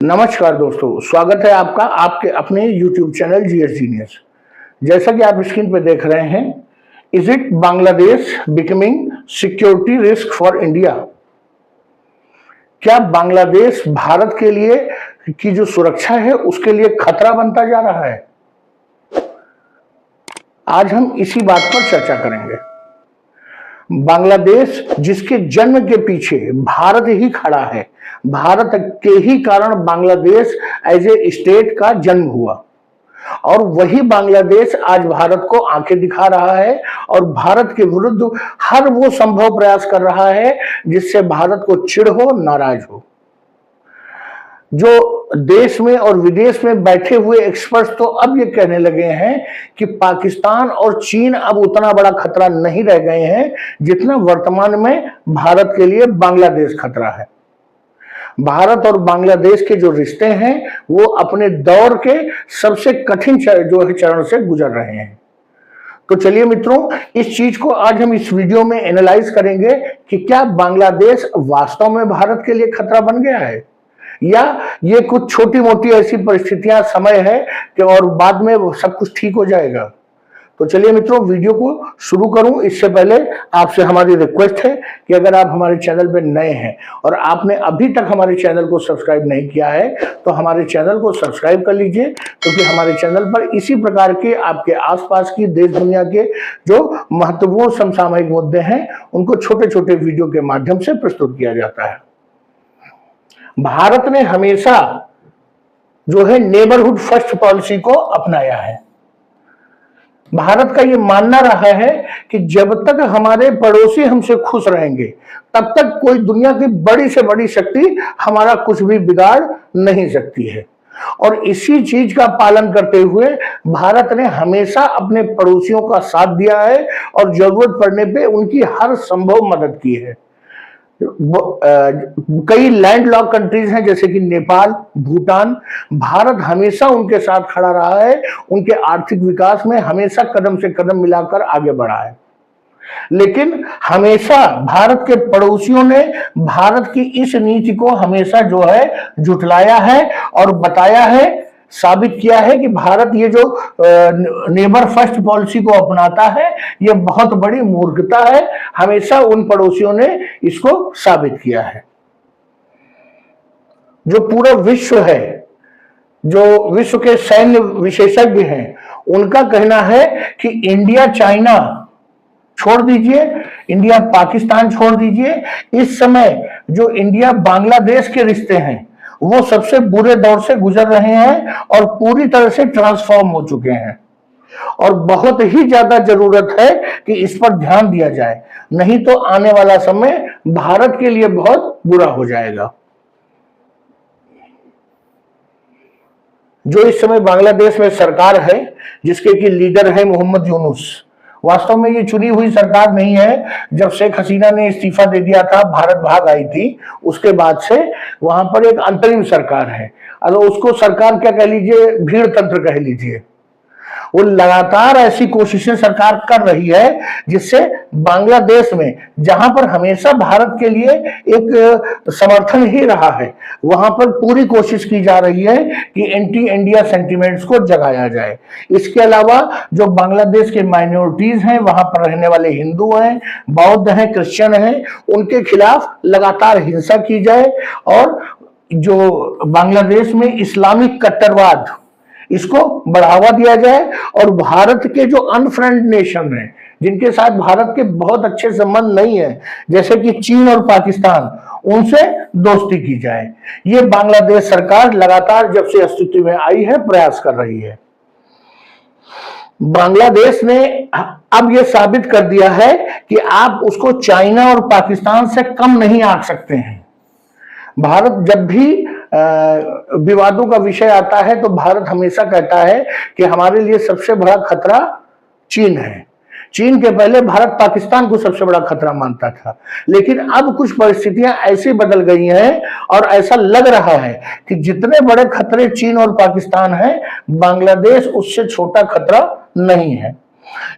नमस्कार दोस्तों, स्वागत है आपका आपके अपने YouTube चैनल जीएस जीनियस। जैसा कि आप स्क्रीन पर देख रहे हैं, is it Bangladesh becoming security risk for India? क्या बांग्लादेश भारत के लिए की जो सुरक्षा है उसके लिए खतरा बनता जा रहा है? आज हम इसी बात पर चर्चा करेंगे। बांग्लादेश जिसके जन्म के पीछे भारत ही खड़ा है, भारत के ही कारण बांग्लादेश एज ए स्टेट का जन्म हुआ और वही बांग्लादेश आज भारत को आंखें दिखा रहा है और भारत के विरुद्ध हर वो संभव प्रयास कर रहा है जिससे भारत को चिढ़ हो, नाराज हो। जो देश में और विदेश में बैठे हुए एक्सपर्ट्स तो अब ये कहने लगे हैं कि पाकिस्तान और चीन अब उतना बड़ा खतरा नहीं रह गए हैं जितना वर्तमान में भारत के लिए बांग्लादेश खतरा है। भारत और बांग्लादेश के जो रिश्ते हैं वो अपने दौर के सबसे कठिन जो है चरण से गुजर रहे हैं। तो चलिए मित्रों, इस चीज को आज हम इस वीडियो में एनालाइज करेंगे कि क्या बांग्लादेश वास्तव में भारत के लिए खतरा बन गया है या ये कुछ छोटी मोटी ऐसी परिस्थितियां समय है कि और बाद में वो सब कुछ ठीक हो जाएगा। तो चलिए मित्रों, वीडियो को शुरू करूं इससे पहले आपसे हमारी रिक्वेस्ट है कि अगर आप हमारे चैनल पर नए हैं और आपने अभी तक हमारे चैनल को सब्सक्राइब नहीं किया है तो हमारे चैनल को सब्सक्राइब कर लीजिए, क्योंकि हमारे चैनल पर इसी प्रकार के आपके आसपास की देश दुनिया के जो महत्वपूर्ण समसामयिक मुद्दे हैं उनको छोटे छोटे वीडियो के माध्यम से प्रस्तुत किया जाता है। भारत ने हमेशा जो है नेबरहुड फर्स्ट पॉलिसी को अपनाया है। भारत का यह मानना रहा है कि जब तक हमारे पड़ोसी हमसे खुश रहेंगे तब तक कोई दुनिया की बड़ी से बड़ी शक्ति हमारा कुछ भी बिगाड़ नहीं सकती है। और इसी चीज का पालन करते हुए भारत ने हमेशा अपने पड़ोसियों का साथ दिया है और जरूरत पड़ने पे उनकी हर संभव मदद की है। कई लैंडलॉक कंट्रीज हैं जैसे कि नेपाल, भूटान, भारत हमेशा उनके साथ खड़ा रहा है, उनके आर्थिक विकास में हमेशा कदम से कदम मिलाकर आगे बढ़ा है। लेकिन हमेशा भारत के पड़ोसियों ने भारत की इस नीति को हमेशा जो है झुठलाया है और बताया है, साबित किया है कि भारत ये जो नेबर फर्स्ट पॉलिसी को अपनाता है ये बहुत बड़ी मूर्खता है। हमेशा उन पड़ोसियों ने इसको साबित किया है। जो पूरा विश्व है, जो विश्व के सैन्य विशेषज्ञ हैं, उनका कहना है कि इंडिया चाइना छोड़ दीजिए, इंडिया पाकिस्तान छोड़ दीजिए, इस समय जो इंडिया बांग्लादेश के रिश्ते हैं वो सबसे बुरे दौर से गुजर रहे हैं और पूरी तरह से ट्रांसफॉर्म हो चुके हैं और बहुत ही ज्यादा जरूरत है कि इस पर ध्यान दिया जाए, नहीं तो आने वाला समय भारत के लिए बहुत बुरा हो जाएगा। जो इस समय बांग्लादेश में सरकार है जिसके कि लीडर है मोहम्मद यूनुस, वास्तव में ये चुनी हुई सरकार नहीं है। जब शेख हसीना ने इस्तीफा दे दिया था, भारत भाग आई थी, उसके बाद से वहां पर एक अंतरिम सरकार है। अगर उसको सरकार क्या कह लीजिए, भीड़ तंत्र कह लीजिए। वो लगातार ऐसी कोशिशें सरकार कर रही है जिससे बांग्लादेश में, जहां पर हमेशा भारत के लिए एक समर्थन ही रहा है, वहां पर पूरी कोशिश की जा रही है कि एंटी इंडिया सेंटिमेंट्स को जगाया जाए। इसके अलावा जो बांग्लादेश के माइनॉरिटीज हैं, वहां पर रहने वाले हिंदू हैं, बौद्ध हैं, क्रिश्चियन हैं, उनके खिलाफ लगातार हिंसा की जाए और जो बांग्लादेश में इस्लामिक कट्टरवाद इसको बढ़ावा दिया जाए और भारत के जो अनफ्रेंड नेशन हैं, जिनके साथ भारत के बहुत अच्छे संबंध नहीं है, जैसे कि चीन और पाकिस्तान, उनसे दोस्ती की जाए। ये बांग्लादेश सरकार लगातार जब से अस्तित्व में आई है प्रयास कर रही है। बांग्लादेश ने अब यह साबित कर दिया है कि आप उसको चाइना और पाकिस्तान से कम नहीं आंक सकते हैं। भारत जब भी विवादों का विषय आता है तो भारत हमेशा कहता है कि हमारे लिए सबसे बड़ा खतरा चीन है। चीन के पहले भारत पाकिस्तान को सबसे बड़ा खतरा मानता था, लेकिन अब कुछ परिस्थितियां ऐसी बदल गई हैं और ऐसा लग रहा है कि जितने बड़े खतरे चीन और पाकिस्तान हैं, बांग्लादेश उससे छोटा खतरा नहीं है,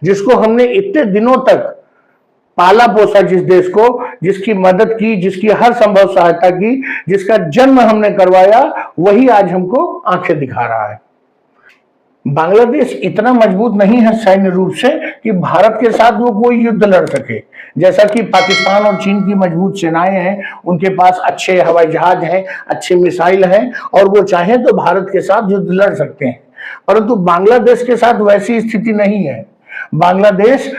जिसको हमने इतने दिनों तक पाला पोसा जिस देश को, जिसकी मदद की, जिसकी हर संभव सहायता की, जिसका जन्म हमने करवाया, वही आज हमको आंखें दिखा रहा है। बांग्लादेश इतना मजबूत नहीं है सैन्य रूप से कि भारत के साथ वो कोई युद्ध लड़ सके। जैसा कि पाकिस्तान और चीन की मजबूत सेनाएं हैं, उनके पास अच्छे हवाई जहाज हैं, अच्छे मिसाइल हैं, और वो चाहे तो भारत के साथ युद्ध लड़ सकते हैं। परंतु बांग्लादेश के साथ वैसी स्थिति नहीं है। बांग्लादेश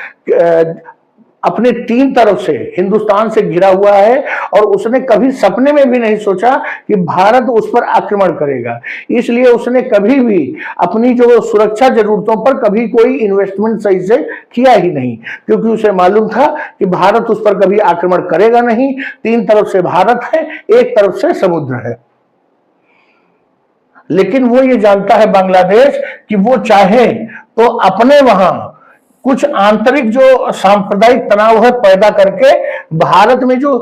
अपने तीन तरफ से हिंदुस्तान से घिरा हुआ है, और उसने कभी सपने में भी नहीं सोचा कि भारत उस पर आक्रमण करेगा। इसलिए उसने कभी भी अपनी जो सुरक्षा जरूरतों पर कभी कोई इन्वेस्टमेंट सही से किया ही नहीं, क्योंकि उसे मालूम था कि भारत उस पर कभी आक्रमण करेगा नहीं। तीन तरफ से भारत है, एक तरफ से समुद्र है। लेकिन वो ये जानता है बांग्लादेश कि वो चाहे तो अपने वहां कुछ आंतरिक जो सांप्रदायिक तनाव है पैदा करके भारत में जो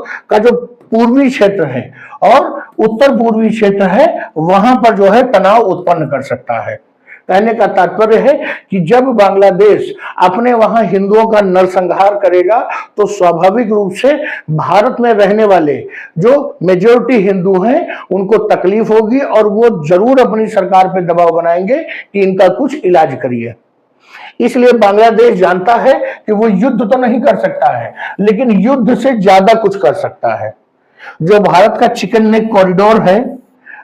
पूर्वी क्षेत्र है और उत्तर पूर्वी क्षेत्र है, वहां पर जो है तनाव उत्पन्न कर सकता है। कहने का तात्पर्य है कि जब बांग्लादेश अपने वहां हिंदुओं का नरसंहार करेगा तो स्वाभाविक रूप से भारत में रहने वाले जो मेजॉरिटी हिंदू हैं उनको तकलीफ होगी, और वो जरूर अपनी सरकार पे दबाव बनाएंगे कि इनका कुछ इलाज करिए। इसलिए बांग्लादेश जानता है कि वो युद्ध तो नहीं कर सकता है, लेकिन युद्ध से ज्यादा कुछ कर सकता है। जो भारत का चिकन नेक कॉरिडोर है,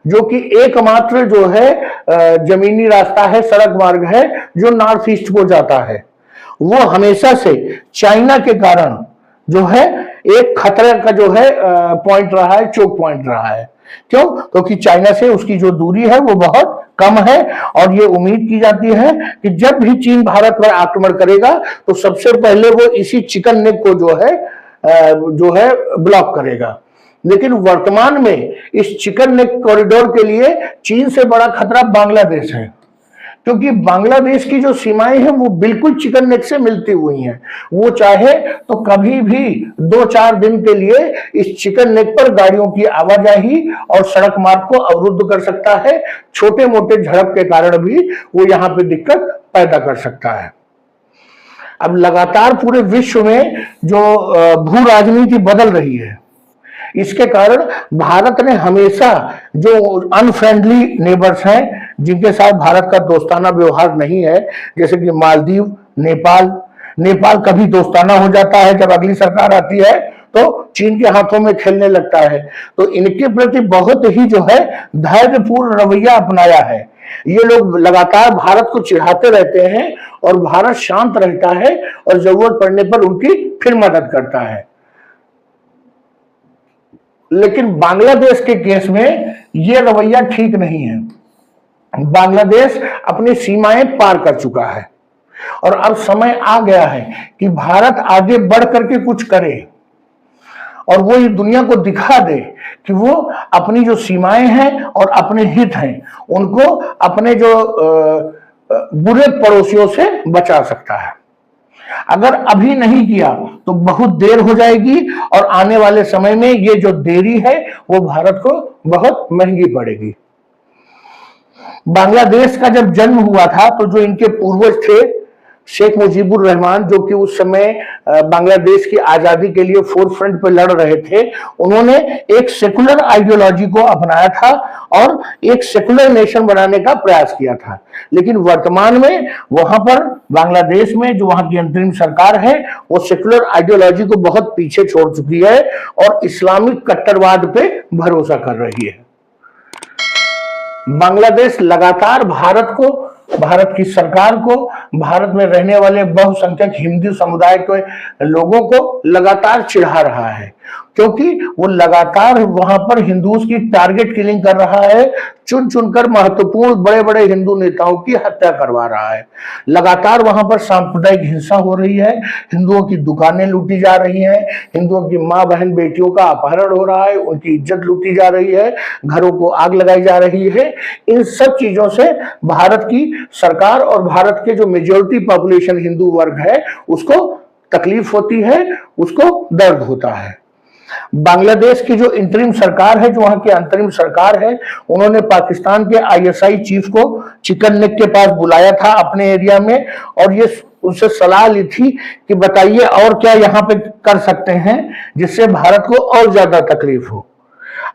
जो कि एकमात्र जो है जमीनी रास्ता है, सड़क मार्ग है जो नॉर्थ ईस्ट को जाता है, वो हमेशा से चाइना के कारण जो है एक खतरे का जो है पॉइंट रहा है, चोक पॉइंट रहा है। क्यों? क्योंकि चाइना से उसकी जो दूरी है वो बहुत कम है, और ये उम्मीद की जाती है कि जब भी चीन भारत पर आक्रमण करेगा तो सबसे पहले वो इसी चिकन नेक को जो है ब्लॉक करेगा। लेकिन वर्तमान में इस चिकन नेक कॉरिडोर के लिए चीन से बड़ा खतरा बांग्लादेश है, क्योंकि बांग्लादेश की जो सीमाएं हैं वो बिल्कुल चिकन नेक से मिलती हुई हैं। वो चाहे तो कभी भी 2-4 दिन के लिए इस चिकन नेक पर गाड़ियों की आवाजाही और सड़क मार्ग को अवरुद्ध कर सकता है। छोटे मोटे झड़प के कारण भी वो यहाँ पे दिक्कत पैदा कर सकता है। अब लगातार पूरे विश्व में जो भू राजनीति बदल रही है, इसके कारण भारत ने हमेशा जो अनफ्रेंडली नेबर्स हैं, जिनके साथ भारत का दोस्ताना व्यवहार नहीं है, जैसे कि मालदीव, नेपाल कभी दोस्ताना हो जाता है, जब अगली सरकार आती है तो चीन के हाथों में खेलने लगता है। तो इनके प्रति बहुत ही जो है धैर्यपूर्ण रवैया अपनाया है। ये लोग लगातार भारत को चिढ़ाते रहते हैं और भारत शांत रहता है और जरूरत पड़ने पर उनकी फिर मदद करता है। लेकिन बांग्लादेश के केस में यह रवैया ठीक नहीं है। बांग्लादेश अपनी सीमाएं पार कर चुका है और अब समय आ गया है कि भारत आगे बढ़ करके कुछ करे और वो ये दुनिया को दिखा दे कि वो अपनी जो सीमाएं हैं और अपने हित हैं उनको अपने जो बुरे पड़ोसियों से बचा सकता है। अगर अभी नहीं किया तो बहुत देर हो जाएगी और आने वाले समय में ये जो देरी है वो भारत को बहुत महंगी पड़ेगी। बांग्लादेश का जब जन्म हुआ था तो जो इनके पूर्वज थे शेख मुजीबुर रहमान, जो कि उस समय बांग्लादेश की आजादी के लिए फोर्थ फ्रंट पर लड़ रहे थे, उन्होंने एक सेकुलर आइडियोलॉजी को अपनाया था और एक सेकुलर नेशन बनाने का प्रयास किया था। लेकिन वर्तमान में वहां पर बांग्लादेश में जो वहां की अंतरिम सरकार है वो सेकुलर आइडियोलॉजी को बहुत पीछे छोड़ चुकी है और इस्लामिक कट्टरवाद पे भरोसा कर रही है। बांग्लादेश लगातार भारत की सरकार को, भारत में रहने वाले बहुसंख्यक हिंदू समुदाय के लोगों को लगातार चिढ़ा रहा है, क्योंकि वो लगातार वहां पर हिंदूज की टारगेट किलिंग कर रहा है, चुन चुनकर महत्वपूर्ण बड़े बड़े हिंदू नेताओं की हत्या करवा रहा है। लगातार वहां पर सांप्रदायिक हिंसा हो रही है, हिंदुओं की दुकानें लूटी जा रही हैं, हिंदुओं की माँ बहन बेटियों का अपहरण हो रहा है, उनकी इज्जत लूटी जा रही है, घरों को आग लगाई जा रही है। इन सब चीजों से भारत की सरकार और भारत के जो मेजॉरिटी पॉपुलेशन हिंदू वर्ग है उसको तकलीफ होती है, उसको दर्द होता है। बांग्लादेश की जो इंटरिम सरकार है, जो वहां की अंतरिम सरकार है, उन्होंने पाकिस्तान के आईएसआई चीफ को चिकन नेक के पास बुलाया था अपने एरिया में और ये उनसे सलाह ली थी कि बताइए और क्या यहाँ पे कर सकते हैं जिससे भारत को और ज्यादा तकलीफ हो।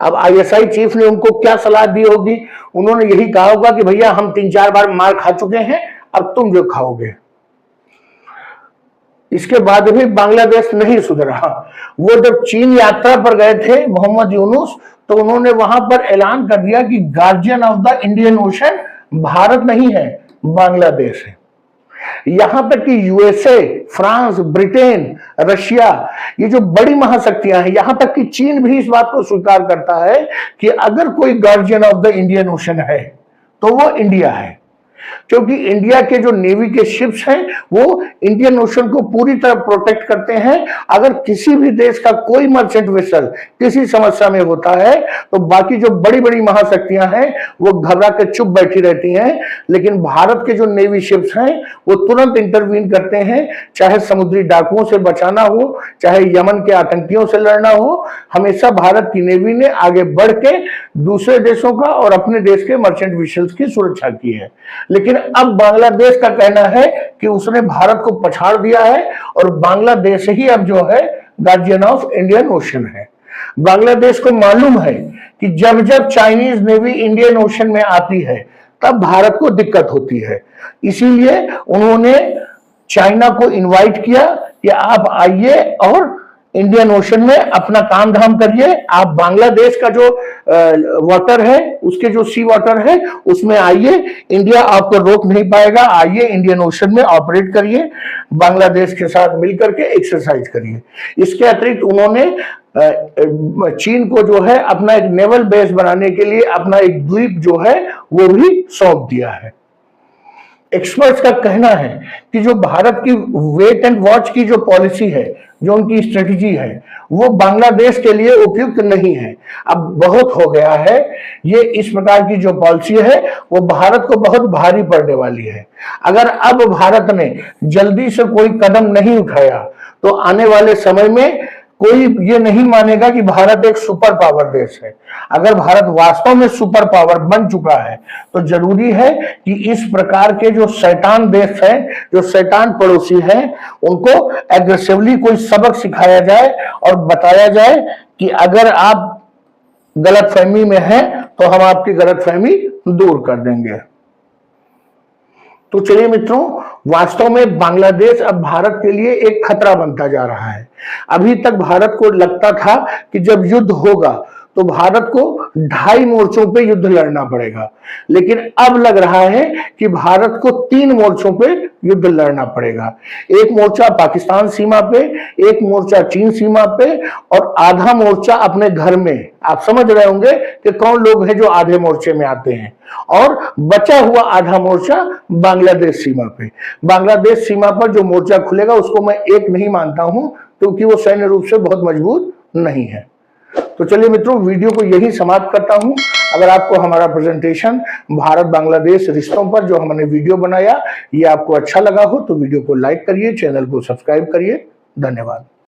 अब आईएसआई चीफ ने उनको क्या सलाह दी होगी, उन्होंने यही कहा होगा कि भैया हम 3-4 बार मार खा चुके हैं, अब तुम जो खाओगे। इसके बाद भी बांग्लादेश नहीं सुधरा। वो जब चीन यात्रा पर गए थे मोहम्मद यूनुस, तो उन्होंने वहां पर ऐलान कर दिया कि guardian of the Indian ocean Bharat नहीं है, बांग्लादेश है। यहां तक कि यूएसए, फ्रांस, ब्रिटेन, रशिया, ये जो बड़ी महाशक्तियां हैं, यहां तक कि चीन भी इस बात को स्वीकार करता है कि अगर कोई guardian of the Indian ocean है तो वो इंडिया है, क्योंकि इंडिया के जो नेवी के शिप्स हैं वो इंडियन ओशन को पूरी तरह प्रोटेक्ट करते हैं। अगर किसी भी देश का कोई मर्चेंट वेसल किसी समस्या में होता है तो बाकी जो बड़ी बड़ी महाशक्तियां हैं वो घबरा के चुप बैठी रहती हैं, लेकिन भारत के जो नेवी शिप्स हैं वो तुरंत इंटरवीन करते हैं। चाहे समुद्री डाकुओं से बचाना हो, चाहे यमन के आतंकियों से लड़ना हो, हमेशा भारत की नेवी ने आगे बढ़ के दूसरे देशों का और अपने देश के मर्चेंट वेसल्स की सुरक्षा की है। लेकिन अब बांग्लादेश का कहना है कि उसने भारत को पछाड़ दिया है और बांग्लादेश ही अब जो है गार्जियन ऑफ इंडियन ओशन है। बांग्लादेश को मालूम है कि जब जब चाइनीज नेवी इंडियन ओशन में आती है तब भारत को दिक्कत होती है, इसीलिए उन्होंने चाइना को इनवाइट किया कि आप आइए और इंडियन ओशन में अपना काम धाम करिए। आप बांग्लादेश का जो वाटर है, उसके जो सी वाटर है उसमें आइए, इंडिया आपको रोक नहीं पाएगा, आइए इंडियन ओशन में ऑपरेट करिए, बांग्लादेश के साथ मिलकर के एक्सरसाइज करिए। इसके अतिरिक्त उन्होंने चीन को जो है अपना एक नेवल बेस बनाने के लिए अपना एक द्वीप जो है वो भी सौंप दिया है। एक्सपर्ट्स का कहना है कि जो भारत की वेट एंड वॉच की जो पॉलिसी है, जो उनकी स्ट्रेटेजी है, वो बांग्लादेश के लिए उपयुक्त नहीं है। अब बहुत हो गया है, ये इस प्रकार की जो पॉलिसी है वो भारत को बहुत भारी पड़ने वाली है। अगर अब भारत ने जल्दी से कोई कदम नहीं उठाया तो आने वाले समय में कोई ये नहीं मानेगा कि भारत एक सुपर पावर देश है। अगर भारत वास्तव में सुपर पावर बन चुका है तो जरूरी है कि इस प्रकार के जो शैतान देश हैं, जो शैतान पड़ोसी हैं, उनको एग्रेसिवली कोई सबक सिखाया जाए और बताया जाए कि अगर आप गलतफहमी में हैं तो हम आपकी गलतफहमी दूर कर देंगे। तो चलिए मित्रों, वास्तव में बांग्लादेश अब भारत के लिए एक खतरा बनता जा रहा है। अभी तक भारत को लगता था कि जब युद्ध होगा तो भारत को 2.5 मोर्चों पे युद्ध लड़ना पड़ेगा, लेकिन अब लग रहा है कि भारत को 3 मोर्चों पे युद्ध लड़ना पड़ेगा। एक मोर्चा पाकिस्तान सीमा पे, एक मोर्चा चीन सीमा पे और आधा मोर्चा अपने घर में। आप समझ रहे होंगे कि कौन लोग हैं जो आधे मोर्चे में आते हैं, और बचा हुआ आधा मोर्चा बांग्लादेश सीमा पे। बांग्लादेश सीमा पर जो मोर्चा खुलेगा उसको मैं एक नहीं मानता हूं, क्योंकि वो सैन्य रूप से बहुत मजबूत नहीं है। तो चलिए मित्रों, वीडियो को यही समाप्त करता हूं। अगर आपको हमारा प्रेजेंटेशन भारत बांग्लादेश रिश्तों पर जो हमने वीडियो बनाया ये आपको अच्छा लगा हो तो वीडियो को लाइक करिए, चैनल को सब्सक्राइब करिए। धन्यवाद।